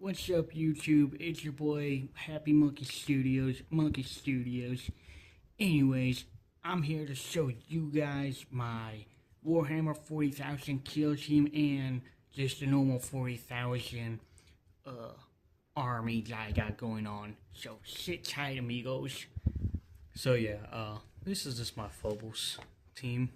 What's up, YouTube? It's your boy, Happy Monkey Studios, Anyways, I'm here to show you guys my Warhammer 40,000 kill team and just a normal 40,000 army that I got going on. So sit tight, amigos. So yeah, this is just my Phobos team,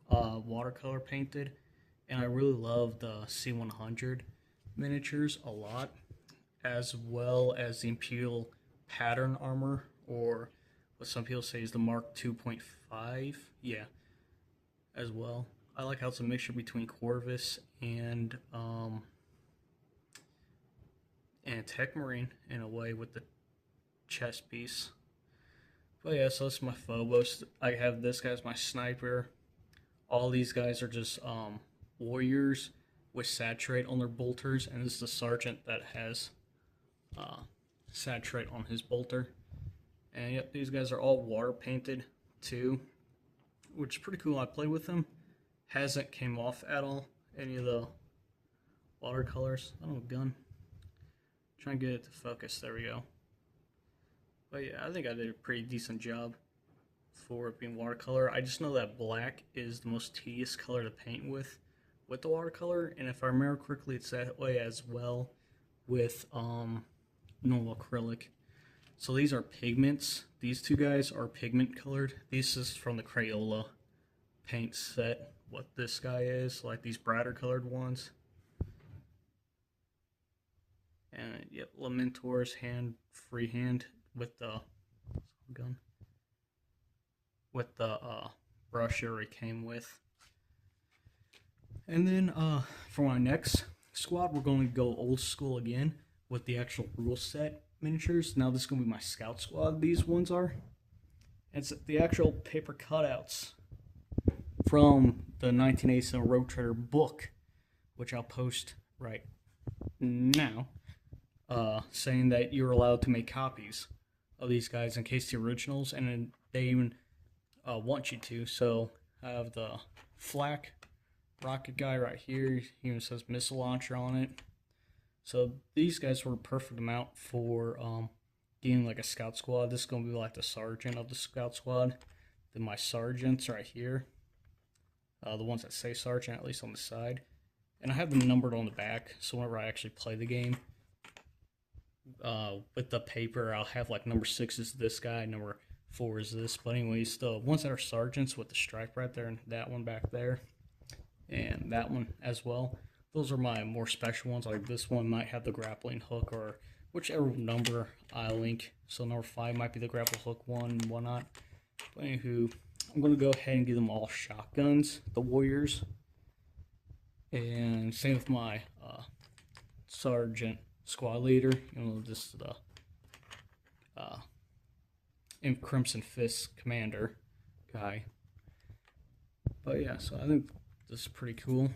watercolor painted, and I really love the C100 miniatures a lot, as well as the Imperial pattern armor, or what some people say is the Mark 2.5. Yeah, as well. I like how it's a mixture between Corvus and Tech Marine in a way with the chest piece. But yeah, so that's my Phobos. I have this guy as my sniper. All these guys are just warriors with saturate on their bolters, and this is the sergeant that has saturate on his bolter. And yep, these guys are all water painted too, which is pretty cool. I play with them. Hasn't came off at all, any of the watercolors. I don't have a gun. Trying to get it to focus. There we go. But yeah, I think I did a pretty decent job for it being watercolor. I just know that black is the most tedious color to paint with the watercolor, and if I remember correctly, it's that way as well with normal acrylic. So these are pigments. These two guys are pigment colored. This is from the Crayola paint set. What this guy is, like these brighter colored ones. And yep, Lamentor's freehand with the gun, with the brush it already came with. And then for my next squad, we're going to go old school again with the actual rule set miniatures. Now this is going to be my scout squad. These ones are. It's the actual paper cutouts from the 1987 Rogue Trader book, which I'll post right now, saying that you're allowed to make copies of these guys in case the originals, and they even want you to. So I have the flak rocket guy right here. He even says missile launcher on it. So these guys were a perfect amount for getting like a scout squad. This is going to be like the sergeant of the scout squad. Then my sergeants right here, the ones that say sergeant, at least on the side. And I have them numbered on the back, so whenever I actually play the game, with the paper, I'll have like number 6 is this guy, number 4 is this. But anyways, the ones that are sergeants with the stripe right there, and that one back there, and that one as well, those are my more special ones. Like this one might have the grappling hook, or whichever number I link. So number 5 might be the grapple hook one and whatnot. But anywho, I'm going to go ahead and give them all shotguns, the warriors. And same with my sergeant squad leader. You know, this is the Crimson Fist commander guy. But yeah, so I think this is pretty cool.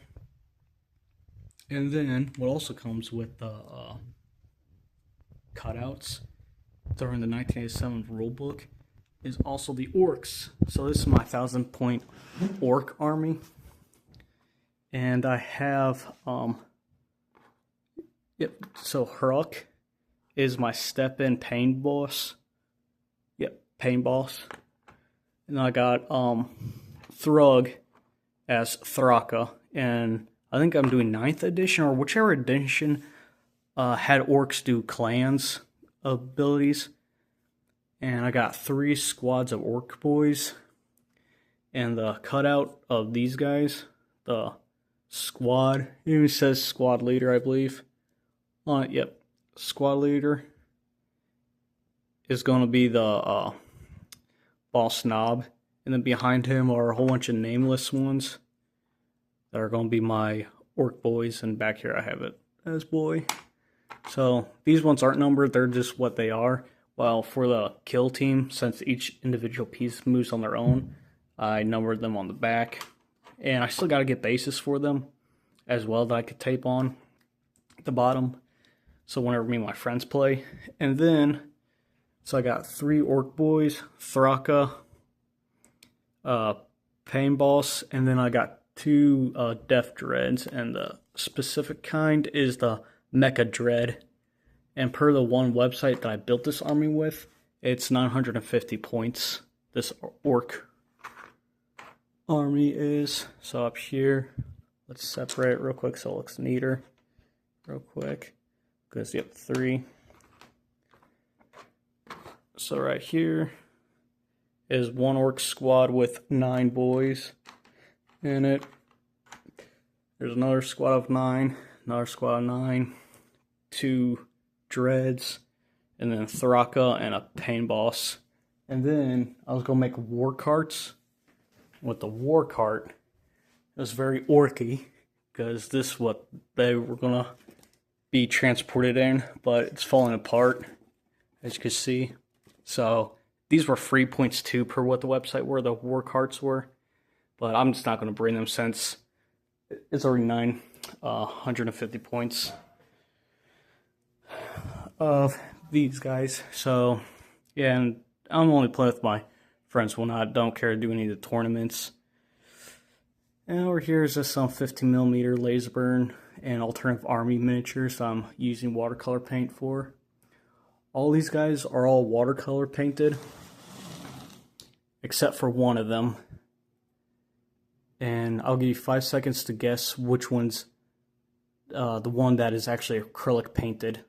And then what also comes with the cutouts during the 1987 rulebook is also the orcs. So this is my 1,000-point orc army, and I have so Hruk is my step-in pain boss. Yep, pain boss. And I got Thrug as Thraka, and I think I'm doing 9th edition, or whichever edition had orcs do clans abilities. And I got 3 squads of orc boys. And the cutout of these guys, the squad, it even says squad leader, I believe. On it, yep. Squad leader is going to be the boss knob. And then behind him are a whole bunch of nameless ones that are going to be my orc boys. And back here I have it as boy. So these ones aren't numbered, they're just what they are. Well, for the kill team, since each individual piece moves on their own, I numbered them on the back. And I still got to get bases for them as well that I could tape on at the bottom. So whenever me and my friends play. And then, so I got 3 orc boys, Thraka, Pain Boss, and then I got 2 Death Dreads. And the specific kind is the Mecha Dread. And per the one website that I built this army with, it's 950 points. This orc army is. So up here, let's separate it real quick so it looks neater. Real quick. Because, yep, 3. So right here is one orc squad with 9 boys in it. There's another squad of 9, another squad of 9, 2 dreads, and then Thraka and a pain boss. And then I was gonna make war carts. With the war cart, it was very orky because this is what they were gonna be transported in, but it's falling apart, as you can see. So these were free points too, per what the website were, the war carts were. But I'm just not gonna bring them since it's already 950 points of these guys. So yeah, and I'm only playing with my friends when I don't care to do any of the tournaments. And over here is just some 15mm laser burn and alternative army miniatures I'm using watercolor paint for. All these guys are all watercolor painted, except for one of them. And I'll give you 5 seconds to guess which one's the one that is actually acrylic painted.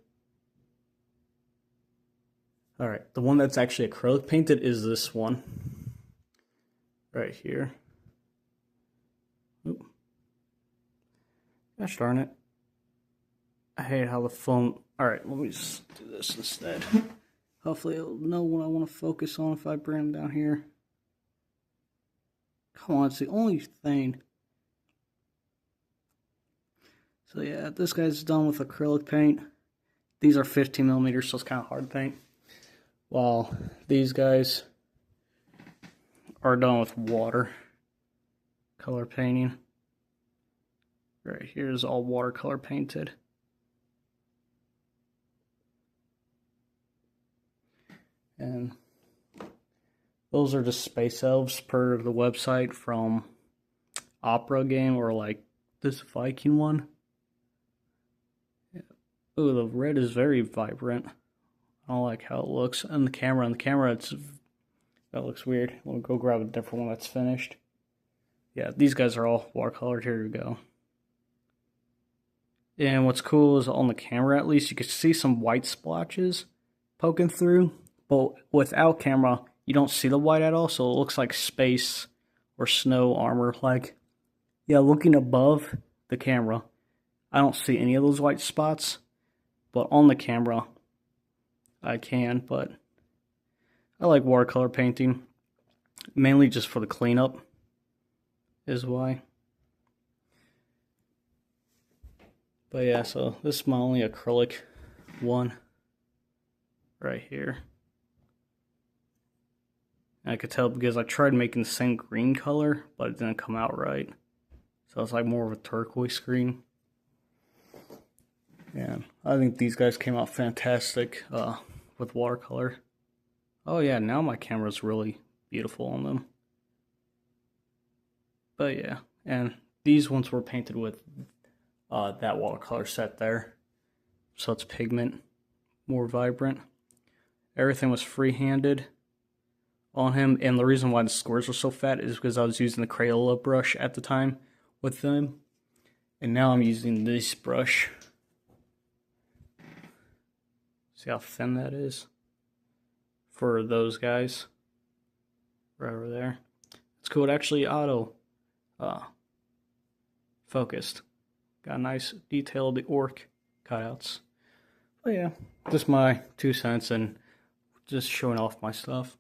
Alright, the one that's actually acrylic painted is this one. Right here. Oop. Gosh darn it. I hate how the phone... Alright, let me just do this instead. Hopefully it'll know what I want to focus on if I bring them down here. Come on, it's the only thing. So yeah, this guy's done with acrylic paint. These are 15mm, so it's kind of hard to paint. While these guys are done with water color painting. Right here is all watercolor painted. And those are just space elves per the website from Opera game, or like this Viking one. Yeah. Ooh, the red is very vibrant. I don't like how it looks on the camera. On the camera, that looks weird. We'll go grab a different one that's finished. Yeah, these guys are all watercolored. Here we go. And what's cool is on the camera, at least, you can see some white splotches poking through. But without camera, you don't see the white at all, so it looks like space or snow armor. Like, yeah, looking above the camera, I don't see any of those white spots. But on the camera, I can. But I like watercolor painting, mainly just for the cleanup is why. But yeah, so this is my only acrylic one right here. And I could tell because I tried making the same green color, but it didn't come out right. So it's like more of a turquoise green. Yeah, I think these guys came out fantastic with watercolor. Oh yeah, now my camera's really beautiful on them. But yeah, and these ones were painted with that watercolor set there. So it's pigment, more vibrant. Everything was free-handed on him, and the reason why the squares were so fat is because I was using the Crayola brush at the time with them. And now I'm using this brush. See how thin that is? For those guys. Right over there. It's cool, it actually auto focused. Got a nice detail of the orc cutouts. But yeah, just my 2 cents and just showing off my stuff.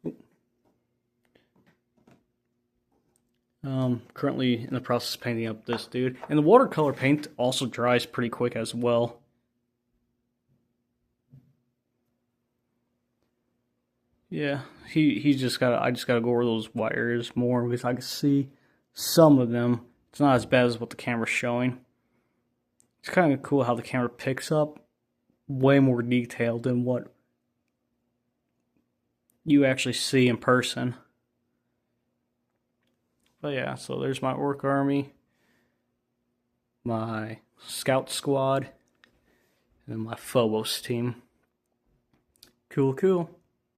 Currently in the process of painting up this dude. And the watercolor paint also dries pretty quick as well. Yeah, I just gotta go over those wires more because I can see some of them. It's not as bad as what the camera's showing. It's kind of cool how the camera picks up way more detail than what you actually see in person. But yeah, so there's my orc army, my scout squad, and my Phobos team. Cool, cool.